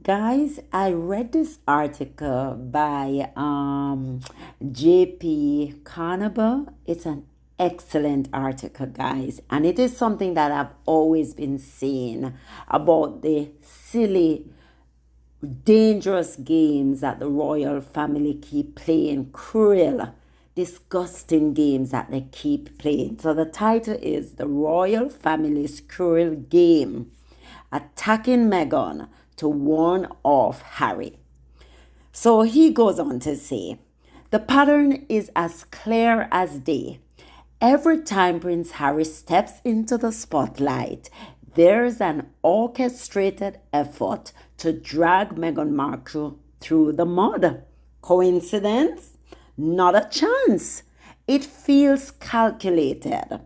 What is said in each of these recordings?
Guys, I read this article by P Caonabo. It's an excellent article, guys, and it is something that I've always been saying about the silly, dangerous games that the royal family keep playing, cruel, disgusting games that they keep playing. So the title is The Royal Family's Cruel Game, Attacking Meghan to Warn Off Harry. So he goes on to say, the pattern is as clear as day. Every time Prince Harry steps into the spotlight, there's an orchestrated effort to drag Meghan Markle through the mud. Coincidence? Not a chance. It feels calculated.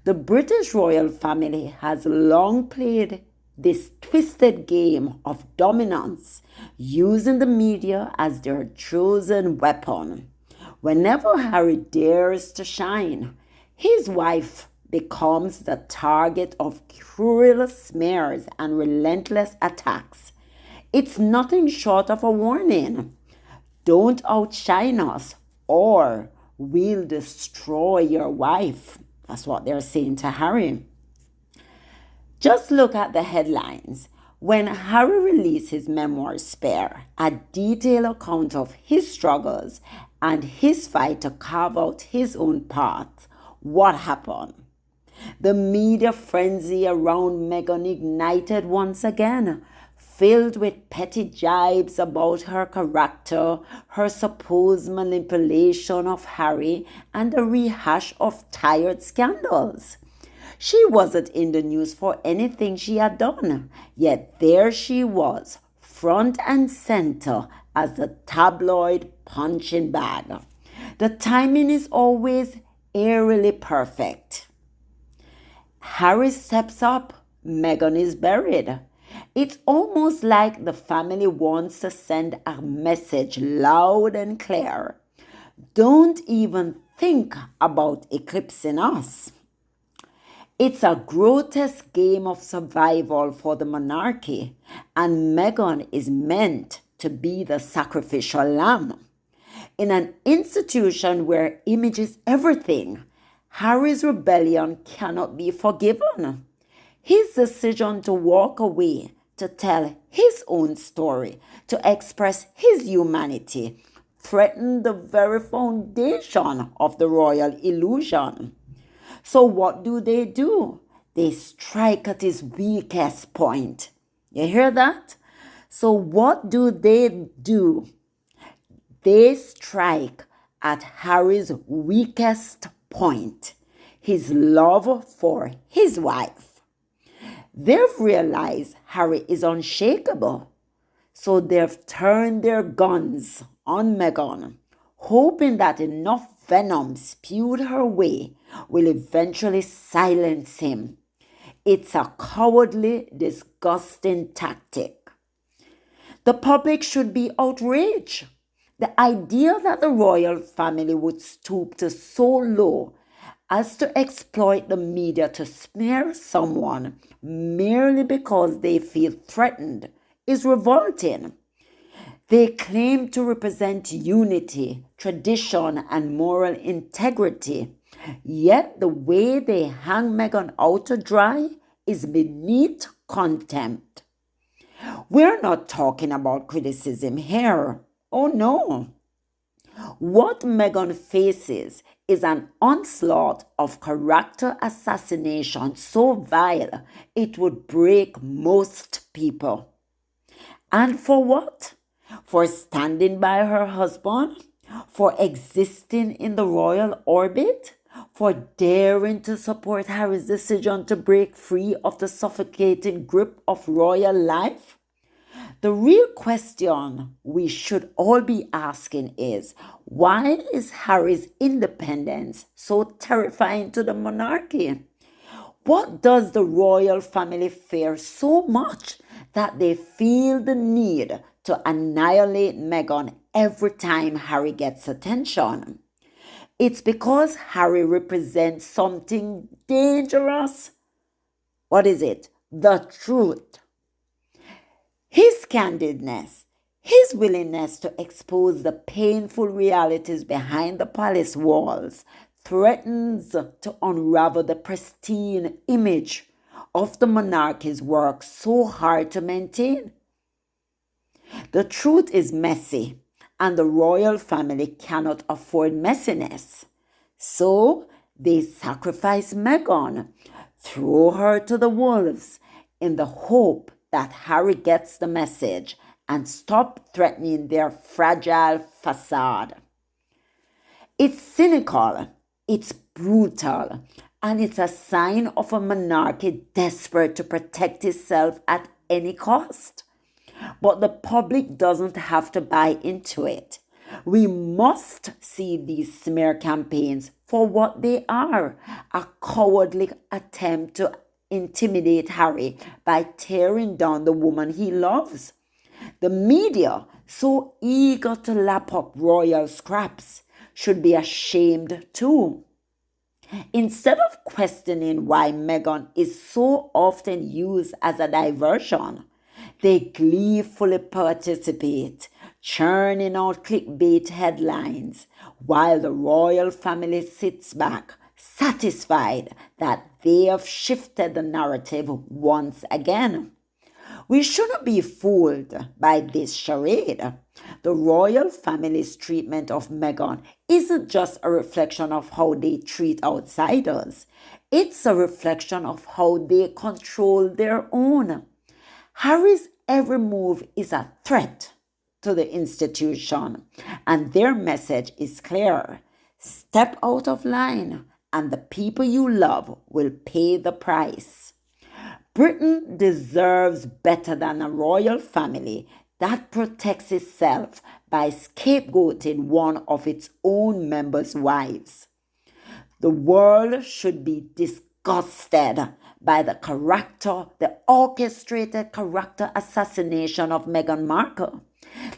The British royal family has long played this twisted game of dominance, using the media as their chosen weapon. Whenever Harry dares to shine, his wife becomes the target of cruel smears and relentless attacks. It's nothing short of a warning. Don't outshine us, or we'll destroy your wife. That's what they're saying to Harry. Just look at the headlines. When Harry released his memoir, Spare, a detailed account of his struggles and his fight to carve out his own path, what happened? The media frenzy around Meghan ignited once again, filled with petty jibes about her character, her supposed manipulation of Harry, and a rehash of tired scandals. She wasn't in the news for anything she had done, yet there she was, front and center as the tabloid punching bag. The timing is always eerily perfect. Harry steps up, Meghan is buried. It's almost like the family wants to send a message loud and clear. Don't even think about eclipsing us. It's a grotesque game of survival for the monarchy, and Meghan is meant to be the sacrificial lamb. In an institution where image is everything, Harry's rebellion cannot be forgiven. His decision to walk away, to tell his own story, to express his humanity, threatened the very foundation of the royal illusion. So what do? They strike at his weakest point. You hear that? So what do? They strike at Harry's weakest point, his love for his wife. They've realized Harry is unshakable, so they've turned their guns on Meghan, hoping that enough venom spewed her way will eventually silence him. It's a cowardly, disgusting tactic. The public should be outraged. The idea that the royal family would stoop to so low as to exploit the media to smear someone merely because they feel threatened is revolting. They claim to represent unity, tradition, and moral integrity, yet the way they hang Meghan out to dry is beneath contempt. We're not talking about criticism here. Oh no. What Meghan faces is an onslaught of character assassination so vile it would break most people. And for what? For standing by her husband? For existing in the royal orbit? For daring to support Harry's decision to break free of the suffocating grip of royal life? The real question we should all be asking is, why is Harry's independence so terrifying to the monarchy? What does the royal family fear so much that they feel the need to annihilate Meghan every time Harry gets attention? It's because Harry represents something dangerous. What is it? The truth. His candidness, his willingness to expose the painful realities behind the palace walls threatens to unravel the pristine image of the monarchy's work so hard to maintain. The truth is messy, and the royal family cannot afford messiness. So they sacrifice Meghan, throw her to the wolves, in the hope that Harry gets the message and stop threatening their fragile facade. It's cynical, it's brutal, and it's a sign of a monarchy desperate to protect itself at any cost. But the public doesn't have to buy into it. We must see these smear campaigns for what they are, a cowardly attempt to intimidate Harry by tearing down the woman he loves. The media, so eager to lap up royal scraps, should be ashamed too. Instead of questioning why Meghan is so often used as a diversion, they gleefully participate, churning out clickbait headlines, while the royal family sits back, satisfied that they have shifted the narrative once again. We shouldn't be fooled by this charade. The royal family's treatment of Meghan isn't just a reflection of how they treat outsiders, it's a reflection of how they control their own. Harry's every move is a threat to the institution, and their message is clear: step out of line, and the people you love will pay the price. Britain deserves better than a royal family that protects itself by scapegoating one of its own members' wives. The world should be disgusted by the orchestrated character assassination of Meghan Markle.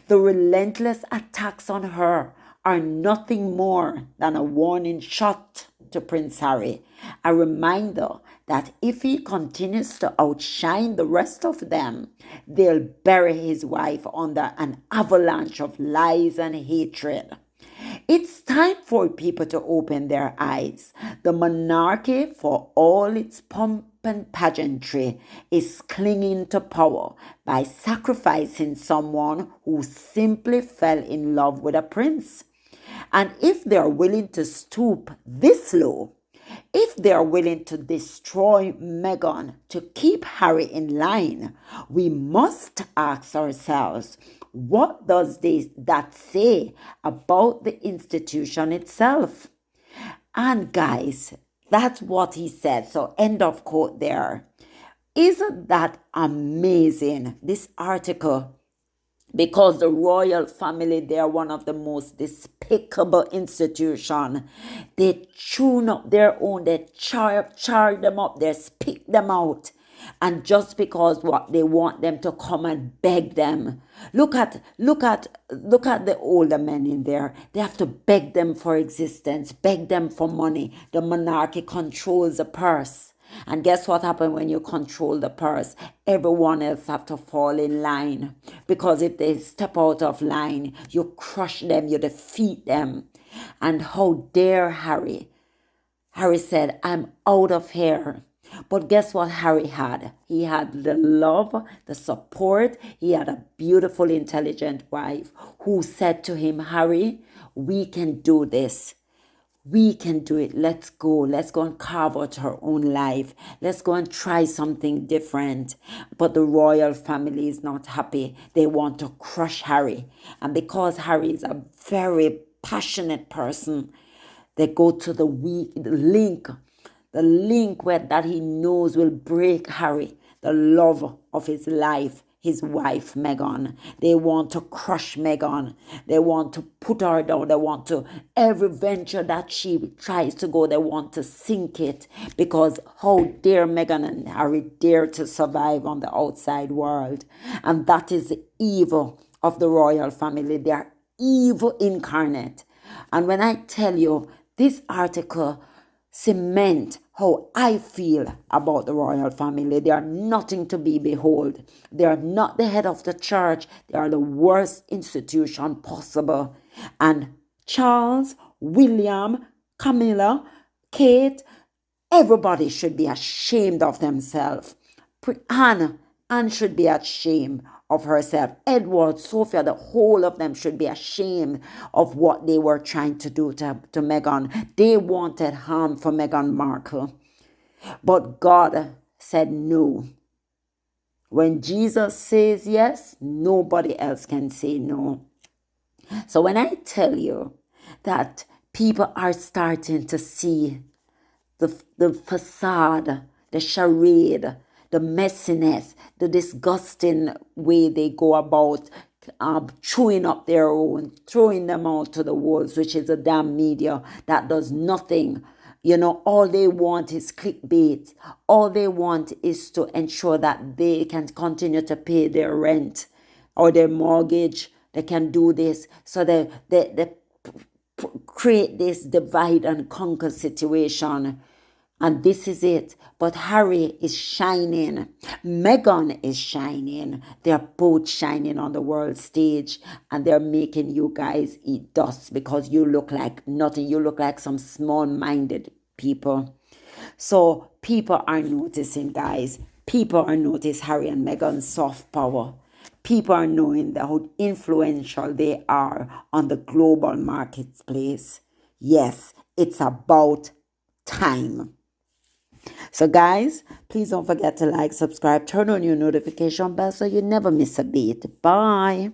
The relentless attacks on her are nothing more than a warning shot to Prince Harry, a reminder that if he continues to outshine the rest of them, they'll bury his wife under an avalanche of lies and hatred. It's time for people to open their eyes. The monarchy, for all its pomp and pageantry, is clinging to power by sacrificing someone who simply fell in love with a prince. And if they are willing to stoop this low, if they are willing to destroy Meghan to keep Harry in line, we must ask ourselves, what does that say about the institution itself? And guys, that's what he said. So end of quote there. Isn't that amazing? This article, because the royal family, they are one of the most despicable institution. They tune up their own, they char them up, they spit them out. And just because what they want them to come and beg them. Look at the older men in there. They have to beg them for existence, beg them for money. The monarchy controls the purse. And guess what happens when you control the purse? Everyone else have to fall in line. Because if they step out of line, you crush them, you defeat them. And how dare Harry? Harry said, I'm out of here. But guess what Harry had? He had the love, the support. He had a beautiful, intelligent wife who said to him, Harry, we can do this. We can do it. Let's go. Let's go and carve out her own life. Let's go and try something different. But the royal family is not happy. They want to crush Harry. And because Harry is a very passionate person, they go to the link where that he knows will break Harry, the love of his life, his wife Meghan. They want to crush Meghan. They want to put her down. They want to, every venture that she tries to go, they want to sink it, because how dare Meghan and Harry dare to survive on the outside world. And that is the evil of the royal family. They are evil incarnate. And when I tell you, this article cement how I feel about the royal family. They are nothing to be behold. They are not the head of the church. They are the worst institution possible. And Charles, William, Camilla, Kate, everybody should be ashamed of themselves. Anne should be ashamed of herself. Edward, Sophia, the whole of them should be ashamed of what they were trying to do to Meghan. They wanted harm for Meghan Markle. But God said no. When Jesus says yes, nobody else can say no. So when I tell you that people are starting to see the facade, the charade, the messiness, the disgusting way they go about chewing up their own, throwing them out to the wolves, which is a damn media that does nothing. You know, all they want is clickbait. All they want is to ensure that they can continue to pay their rent or their mortgage. They can do this. So they create this divide and conquer situation. And this is it. But Harry is shining. Meghan is shining. They're both shining on the world stage. And they're making you guys eat dust because you look like nothing. You look like some small-minded people. So people are noticing, guys. People are noticing Harry and Meghan's soft power. People are knowing how influential they are on the global marketplace. Yes, it's about time. So guys, please don't forget to like, subscribe, turn on your notification bell so you never miss a beat. Bye.